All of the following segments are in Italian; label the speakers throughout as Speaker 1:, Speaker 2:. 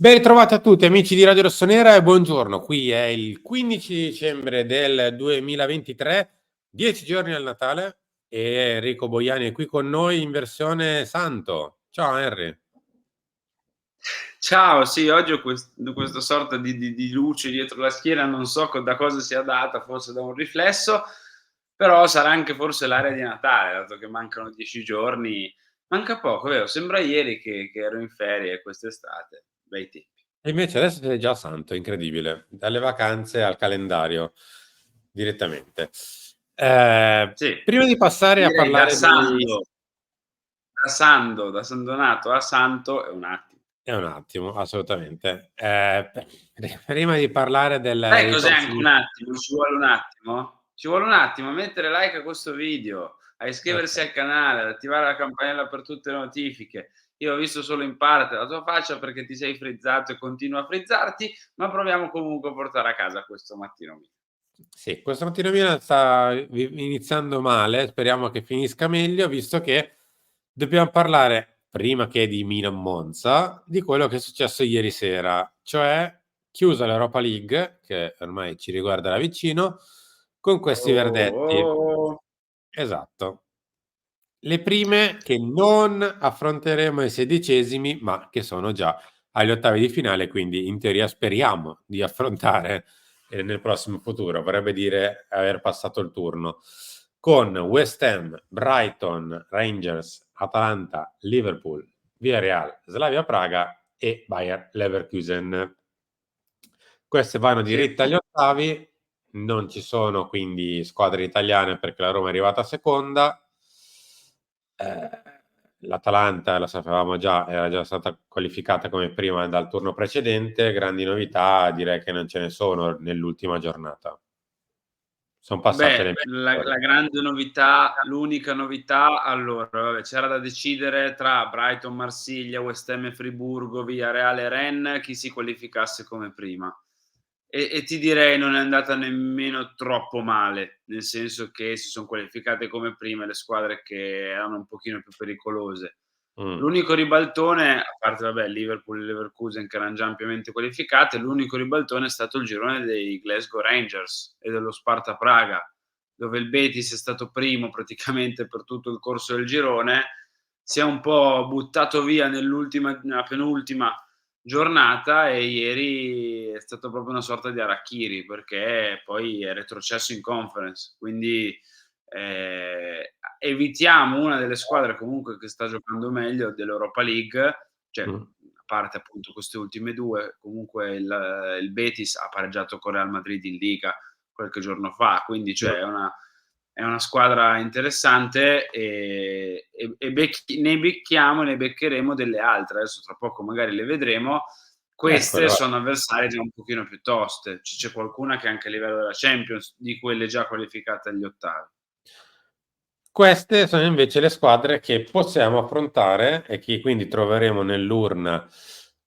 Speaker 1: Ben ritrovati a tutti amici di Radio Rossonera e buongiorno. Qui è il 15 dicembre del 2023, 10 giorni al Natale e Enrico Boiani è qui con noi in versione santo. Ciao Henry.
Speaker 2: Ciao, sì, oggi ho questa sorta di luce dietro la schiena, non so da cosa sia data, forse da un riflesso, però sarà anche forse l'aria di Natale, dato che mancano 10 giorni. Manca poco, vero? Sembra ieri che ero in ferie quest'estate. Bei tempi.
Speaker 1: E invece adesso sei già santo, incredibile. Dalle vacanze al calendario direttamente.
Speaker 2: Sì,
Speaker 1: Prima di passare a
Speaker 2: direi da
Speaker 1: parlare di...
Speaker 2: Sando, da San Donato a Santo è un attimo.
Speaker 1: È un attimo, assolutamente. Prima di parlare
Speaker 2: Sai
Speaker 1: dei
Speaker 2: cos'è anche
Speaker 1: prossimi...
Speaker 2: un attimo? Ci vuole un attimo? Ci vuole un attimo a mettere like a questo video, a iscriversi
Speaker 1: Ok.
Speaker 2: al canale, ad attivare la campanella per tutte le notifiche. Io ho visto solo in parte la tua faccia perché ti sei frizzato e continua a frizzarti, ma proviamo comunque a portare a casa questo mattino mio.
Speaker 1: Sì, questo mattino Milan sta iniziando male, speriamo che finisca meglio, visto che dobbiamo parlare, prima che di Milan Monza, di quello che è successo ieri sera, cioè chiusa l'Europa League, che ormai ci riguarda da vicino, con questi verdetti.
Speaker 2: Oh, oh.
Speaker 1: Esatto. Le prime che non affronteremo ai sedicesimi, ma che sono già agli ottavi di finale, quindi in teoria speriamo di affrontare nel prossimo futuro, vorrebbe dire aver passato il turno, con West Ham, Brighton, Rangers, Atalanta, Liverpool, Villarreal, Slavia Praga e Bayer Leverkusen. Queste vanno
Speaker 2: Sì.
Speaker 1: diritte agli ottavi, non ci sono quindi squadre italiane perché la Roma è arrivata seconda. L'Atalanta, lo sapevamo già, era già stata qualificata come prima dal turno precedente. Grandi novità, direi che non ce ne sono nell'ultima giornata. Sono passate le
Speaker 2: Beh, la grande novità, l'unica novità, allora, vabbè, c'era da decidere tra Brighton, Marsiglia, West Ham e Friburgo, Villarreal e Rennes, chi si qualificasse come prima. E ti direi non è andata nemmeno troppo male, nel senso che si son qualificate come prime le squadre che erano un pochino più pericolose.
Speaker 1: mh,
Speaker 2: L'unico ribaltone, a parte vabbè Liverpool e Leverkusen che eran già ampiamente qualificate, l'unico ribaltone è stato il girone dei Glasgow Rangers e dello Sparta Praga, dove il Betis è stato primo praticamente per tutto il corso del girone, si è un po' buttato via nella penultima giornata e ieri è stato proprio una sorta di harakiri, perché poi è retrocesso in Conference. Quindi evitiamo una delle squadre comunque che sta giocando meglio dell'Europa League, cioè
Speaker 1: mh.
Speaker 2: a parte appunto queste ultime due, comunque il Betis ha pareggiato con Real Madrid in Liga qualche giorno fa, quindi cioè è una squadra interessante ne becchiamo, ne beccheremo delle altre. Adesso tra poco magari le vedremo. Queste
Speaker 1: Eccole,
Speaker 2: sono avversarie già un pochino più toste. C'è qualcuna che anche a livello della Champions, di quelle già qualificate agli ottavi.
Speaker 1: queste sono invece le squadre che possiamo affrontare e che quindi troveremo nell'urna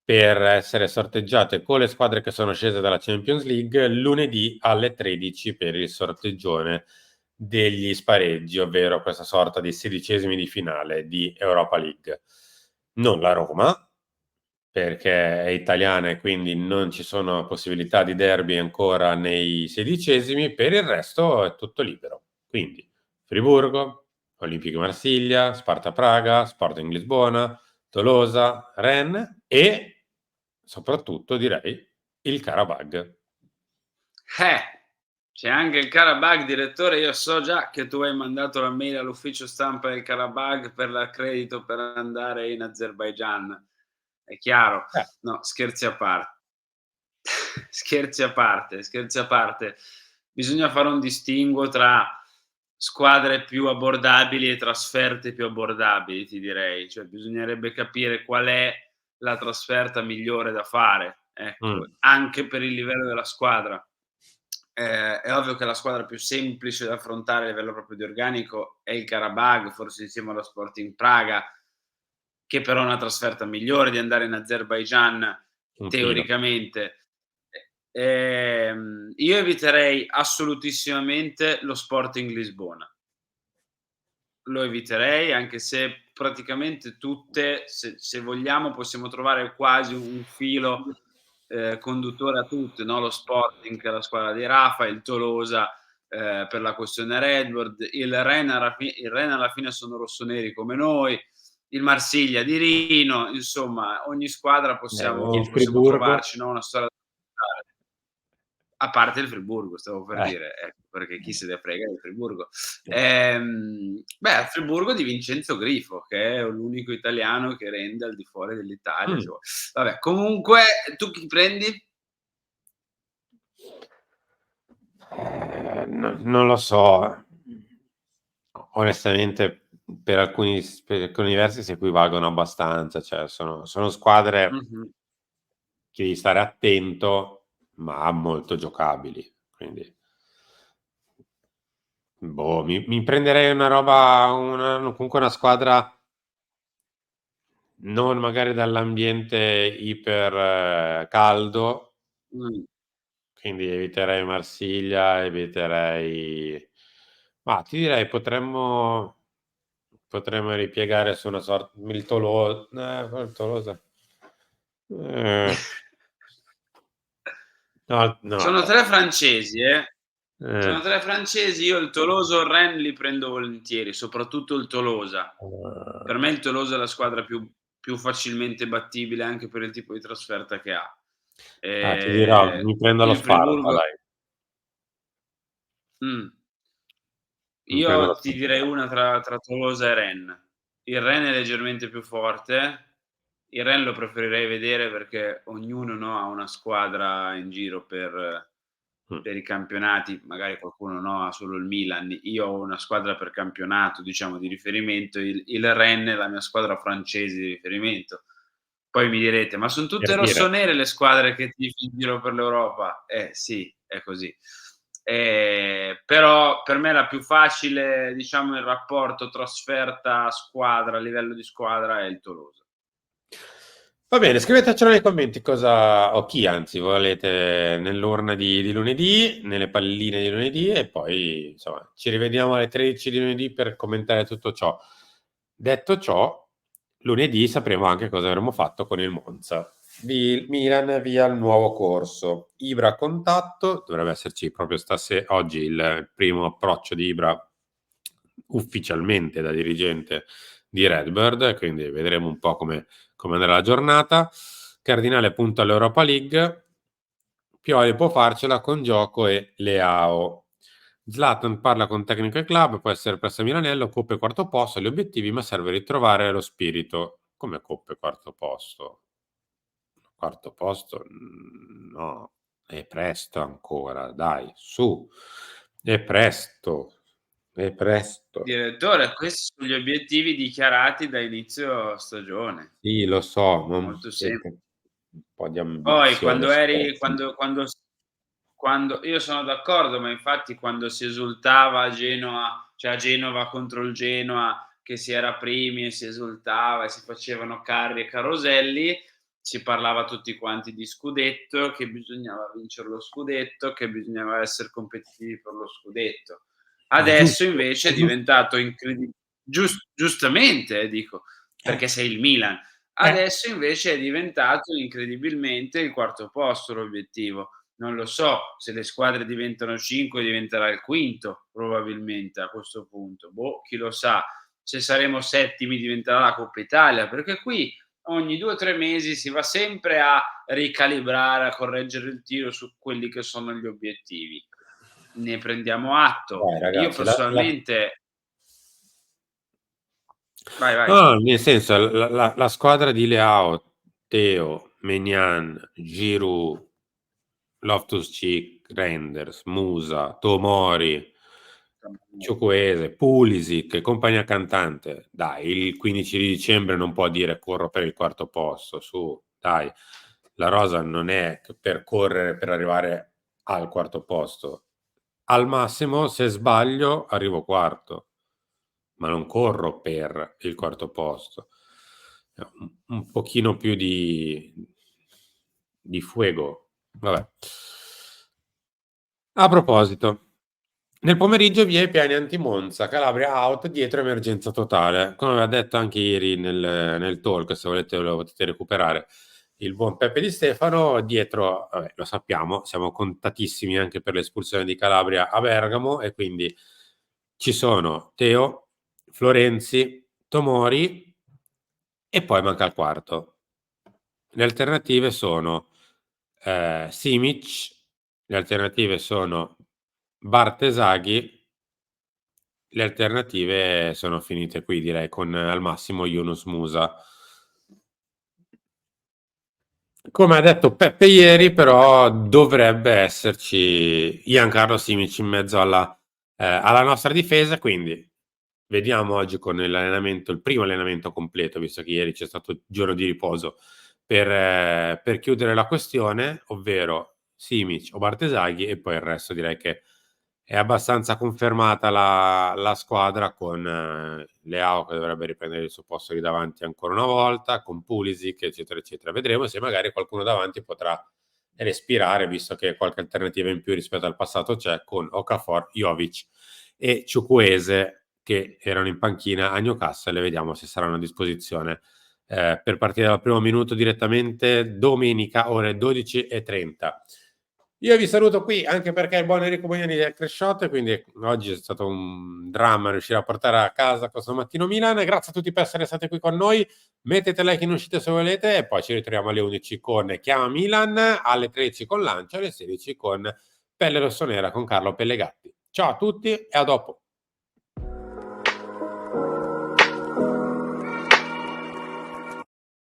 Speaker 1: per essere sorteggiate con le squadre che sono scese dalla Champions League lunedì alle 13 per il sorteggione degli spareggi, ovvero questa sorta di sedicesimi di finale di Europa League. Non la Roma, perché è italiana e quindi non ci sono possibilità di derby ancora nei sedicesimi, per il resto è tutto libero. Quindi Friburgo, Olympique Marsiglia, Sparta Praga, Sporting Lisbona, Tolosa, Rennes e soprattutto direi il Karabag.
Speaker 2: C'è anche il Karabag, direttore. Io so già che tu hai mandato la mail all'ufficio stampa del Karabag per l'accredito per andare in Azerbaigian. È chiaro.
Speaker 1: Eh,
Speaker 2: No, scherzi a parte. Scherzi a parte, scherzi a parte. Bisogna fare un distinguo tra squadre più abbordabili e trasferte più abbordabili, ti direi. Cioè, bisognerebbe capire qual è la trasferta migliore da fare, ecco,
Speaker 1: mm,
Speaker 2: anche per il livello della squadra. È ovvio che la squadra più semplice da affrontare a livello proprio di organico è il Karabag, forse insieme allo Sporting Praga, che però ha una trasferta migliore di andare in Azerbaigian
Speaker 1: un filo.
Speaker 2: teoricamente. Io eviterei assolutissimamente lo Sporting Lisbona. lo eviterei, anche se praticamente tutte, se vogliamo, possiamo trovare quasi un filo conduttore a tutte, no? Lo Sporting, che è la squadra di Rafa, il Tolosa per la questione Redbird, il Rennes alla fine sono rossoneri come noi, il Marsiglia di Rino, insomma, ogni squadra
Speaker 1: Il
Speaker 2: possiamo
Speaker 1: Friburgo.
Speaker 2: trovarci, no? Una storia da raccontare. A parte il Friburgo, stavo per
Speaker 1: Eh.
Speaker 2: dire, ecco, perché chi se ne frega del Friburgo. Beh, al Friburgo di Vincenzo Grifo, che è l'unico italiano che rende al di fuori dell'Italia.
Speaker 1: Mm.
Speaker 2: Vabbè, comunque, tu chi prendi?
Speaker 1: Non lo so, onestamente per alcuni versi si equivalgono abbastanza, cioè sono squadre
Speaker 2: Mh-mh.
Speaker 1: che devi stare attento, ma molto giocabili, quindi boh, mi prenderei una roba, comunque una squadra non magari dall'ambiente iper caldo,
Speaker 2: Mh.
Speaker 1: quindi eviterei Marsiglia, eviterei... Ma ti direi potremmo ripiegare su una sorta... il Tolosa. Eh, no, no.
Speaker 2: Sono 3 francesi,
Speaker 1: Eh,
Speaker 2: sono 3 francesi, io il Tolosa o il Rennes li prendo volentieri, soprattutto il Tolosa. Per me il Tolosa è la squadra più facilmente battibile anche per il tipo di trasferta che ha.
Speaker 1: ti dirò, mi prendo lo
Speaker 2: Il
Speaker 1: Sparta,
Speaker 2: Friburgo
Speaker 1: dai.
Speaker 2: mh.
Speaker 1: Mi prendo lo
Speaker 2: Io ti direi
Speaker 1: Sparta.
Speaker 2: una tra Tolosa e Rennes. Il Rennes è leggermente più forte. Il Rennes lo preferirei vedere perché ognuno, no, ha una squadra in giro
Speaker 1: Mm.
Speaker 2: per i campionati, magari qualcuno, no, ha solo il Milan. Io ho una squadra per campionato, diciamo, di riferimento, il Rennes è la mia squadra francese di riferimento. Poi mi direte: "Ma son
Speaker 1: Per
Speaker 2: tutte
Speaker 1: dire.
Speaker 2: rossonere le squadre che tifi in giro per l'Europa?" Sì, è così. Però per me la più facile, diciamo, il rapporto trasferta squadra, a livello di squadra, è il Tolosa.
Speaker 1: Va bene, scrivetecelo nei commenti cosa, o chi anzi, volete nell'urna di lunedì, nelle palline di lunedì e poi insomma ci rivediamo alle 13 di lunedì per commentare tutto ciò. Detto ciò, lunedì sapremo anche cosa avremo fatto con il Monza. Milan via il nuovo corso. Ibra a contatto, dovrebbe esserci proprio stasera, oggi il primo approccio di Ibra ufficialmente da dirigente di Redbird, quindi vedremo un po' come andrà la giornata. Cardinale punta all'Europa League. Pioli può farcela con Gioco e Leao. Zlatan parla con tecnico e club, può essere presso a Milanello, Coppe quarto posto, gli obiettivi, ma serve ritrovare lo spirito. Come Coppe quarto posto? Quarto posto? No, è presto ancora, dai, su. È presto, è presto.
Speaker 2: Direttore, questi sono gli obiettivi dichiarati da inizio stagione.
Speaker 1: Sì, lo so, ma
Speaker 2: Molto semplice.
Speaker 1: un po' di
Speaker 2: Poi
Speaker 1: ambizione
Speaker 2: quando eri
Speaker 1: scherzi.
Speaker 2: quando io sono d'accordo, ma infatti quando si esultava a Genoa, cioè a Genova contro il Genoa, che si era primi e si esultava e si facevano carri e caroselli, si parlava tutti quanti di scudetto, che bisognava vincere lo scudetto, che bisognava esser competitivi per lo scudetto.
Speaker 1: È
Speaker 2: Adesso
Speaker 1: giusto,
Speaker 2: invece
Speaker 1: è
Speaker 2: è
Speaker 1: giusto.
Speaker 2: diventato giustamente dico,
Speaker 1: Eh,
Speaker 2: perché sei il Milan.
Speaker 1: eh.
Speaker 2: Adesso invece è diventato incredibilmente il quarto posto l'obiettivo. Non lo so, se le squadre diventano 5 diventerà il quinto probabilmente a questo punto. Boh, chi lo sa. Se saremo settimi diventerà la Coppa Italia, perché qui ogni 2 o 3 mesi si va sempre a ricalibrare, a correggere il tiro su quelli che sono gli obiettivi. Ne prendiamo atto.
Speaker 1: Dai,
Speaker 2: Io
Speaker 1: ragazzi,
Speaker 2: personalmente vai, vai.
Speaker 1: no, nel senso, la squadra di Leao, Teo, Maignan, Giroud, Loftus-Cheek, Renders, Musa, Tomori, Chukwueze, Pulisic e compagnia cantante. Dai, il 15 di dicembre non può dire corro per il quarto posto, su, dai. La rosa non è per correre per arrivare al quarto posto. Al massimo, se sbaglio, arrivo quarto, ma non corro per il quarto posto. Un pochino più di fuego. Vabbè. A proposito, Nel pomeriggio via i piani anti-Monza, Calabria out, dietro emergenza totale. Come aveva detto anche ieri nel talk, se volete lo potete recuperare, il buon Peppe Di Stefano, dietro, vabbè, lo sappiamo, siamo contatissimi anche per l'espulsione di Calabria a Bergamo e quindi ci sono Teo, Florenzi, Tomori e poi manca il quarto. Le alternative sono Simic, le alternative sono Bartesaghi, le alternative sono finite qui, direi, con al massimo Yunus Musa. Come ha detto Peppe ieri, però dovrebbe esserci Giancarlo Simic in mezzo alla nostra difesa, quindi vediamo oggi con l'allenamento, il primo allenamento completo, visto che ieri c'è stato il giorno di riposo, per chiudere la questione, ovvero Simic o Bartesaghi, e poi il resto direi che è abbastanza confermata la squadra con Leao che dovrebbe riprendere il suo posto lì davanti ancora una volta, con Pulisic, eccetera, eccetera. Vedremo se magari qualcuno davanti potrà respirare, visto che qualche alternativa in più rispetto al passato c'è, con Okafor, Jovic e Ciukwueze che erano in panchina a Newcastle, e vediamo se saranno a disposizione per partire dal primo minuto direttamente domenica ore 12:30. Io vi saluto qui anche perché il buon Enrico Bognani è cresciuto, quindi oggi è stato un dramma riuscire a portare a casa questo mattino Milan. Grazie a tutti per essere stati qui con noi. Mettete like in uscita se volete e poi ci ritroviamo alle 11 con Chiama Milan, alle 13 con Lancia, alle 16 con Pelle Rossonera con Carlo Pellegatti. Ciao a tutti e a dopo.